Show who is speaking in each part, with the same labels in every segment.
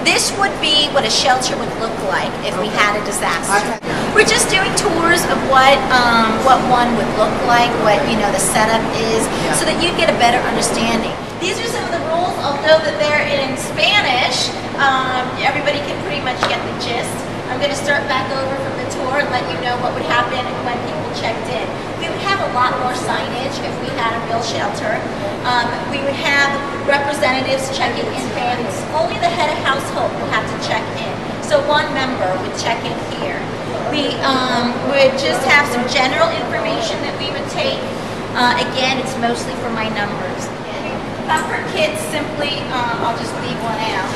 Speaker 1: This would be what a shelter would look like if we had a disaster. We're just doing tours of what one would look like, what the setup is, so that you get a better understanding. These are some of the rules, although that they're in Spanish. Everybody can pretty much get the gist. I'm going to start back over from the tour and let you know what would happen when people checked in. We would have a lot more signage if we had a real shelter. We would have representatives checking in families. Only the head of household will have to check in. So one member would check in here. We would just have some general information that we would take. Again, it's mostly for my numbers. Comfort kits simply, I'll just leave one out.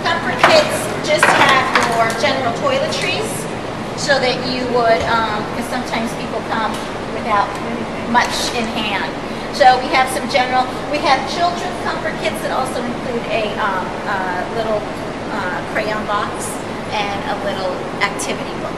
Speaker 1: Comfort kits just have your general toiletries so that you would, because sometimes people come without much in hand. So we have some general, we have children's comfort kits that also include a little crayon box and a little activity book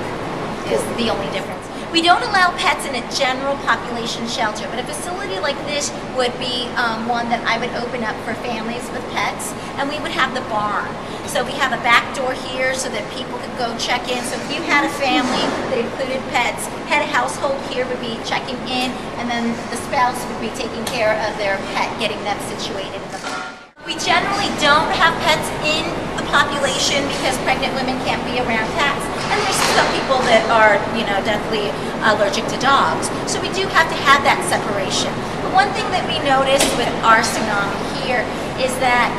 Speaker 1: is the only difference. We don't allow pets in a general population shelter, but a facility like this would be one that I would open up for families with pets, and we would have the barn. So we have a back door here so that people could go check in. So if you had a family that included pets, head of household here would be checking in, and then the spouse would be taking care of their pet, getting them situated in the barn. We generally don't have pets in the population because pregnant women can't be around cats. And there's some people that are, definitely allergic to dogs. So we do have to have that separation. But one thing that we noticed with our tsunami here is that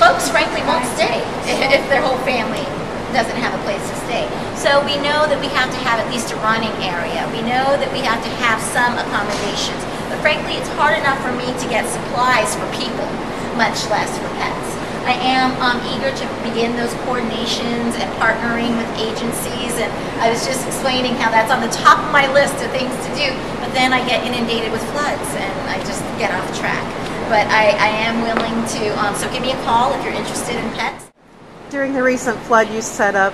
Speaker 1: folks frankly won't stay if their whole family doesn't have a place to stay. So we know that we have to have at least a running area. We know that we have to have some accommodations. But frankly, it's hard enough for me to get supplies for people, much less for pets. I am eager to begin those coordinations and partnering with agencies, and I was just explaining how that's on the top of my list of things to do, but then I get inundated with floods and I just get off track. But I am willing to, so give me a call if you're interested in pets.
Speaker 2: During the recent flood, you set up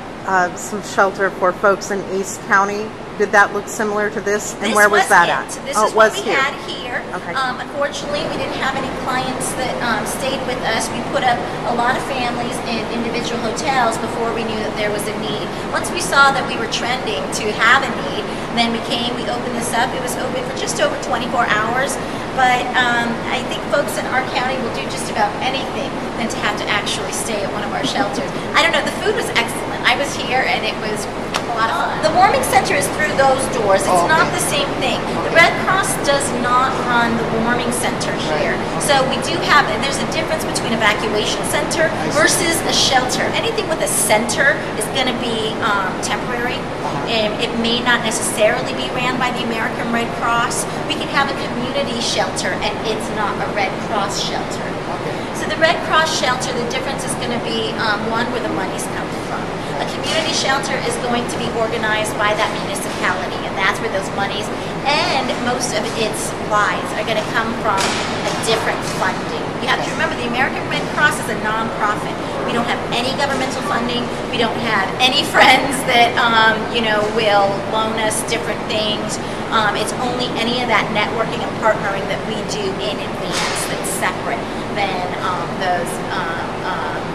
Speaker 2: some shelter for folks in East County. Did that look similar to this? And where was that at?
Speaker 1: This is what we had here.
Speaker 2: Okay.
Speaker 1: Unfortunately, we didn't have any clients that stayed with us. We put up a lot of families in individual hotels before we knew that there was a need. Once we saw that we were trending to have a need, then we opened this up. It was open for just over 24 hours. But I think folks in our county will do just about anything than to have to actually stay at one of our shelters. I don't know, the food was excellent. I was here and it was a lot of fun. The warming center is through those doors. It's not the same thing. The Red Cross does not run the warming center here. So we do have, and there's a difference between evacuation center versus a shelter. Anything with a center is going to be temporary. It may not necessarily be ran by the American Red Cross. We can have a community shelter and it's not a Red Cross shelter. So the Red Cross shelter, the difference is going to be one, where the money's coming from. A community shelter is going to be organized by that municipality, and that's where those monies and most of its supplies are going to come from a different funding. You have to remember the American Red Cross is a non-profit. We don't have any governmental funding. We don't have any friends that will loan us different things. It's only any of that networking and partnering that we do in advance that's separate than those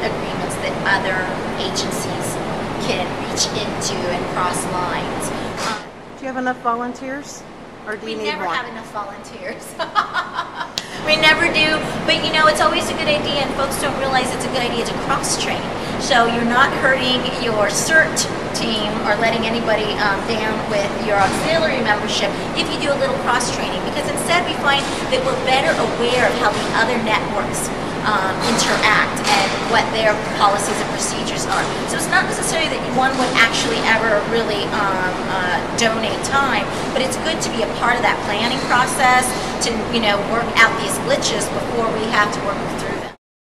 Speaker 1: agreements that other agencies can reach into and cross lines.
Speaker 2: Do you have enough volunteers? Or do you need more?
Speaker 1: We never have enough volunteers. We never do, but it's always a good idea, and folks don't realize it's a good idea to cross-train. So you're not hurting your CERT team or letting anybody down with your auxiliary membership if you do a little cross-training, because instead we find that we're better aware of how the other networks interact and what their policies and procedures are. So it's not necessarily that one would actually ever really donate time, but it's good to be a part of that planning process to work out these glitches before we have to work through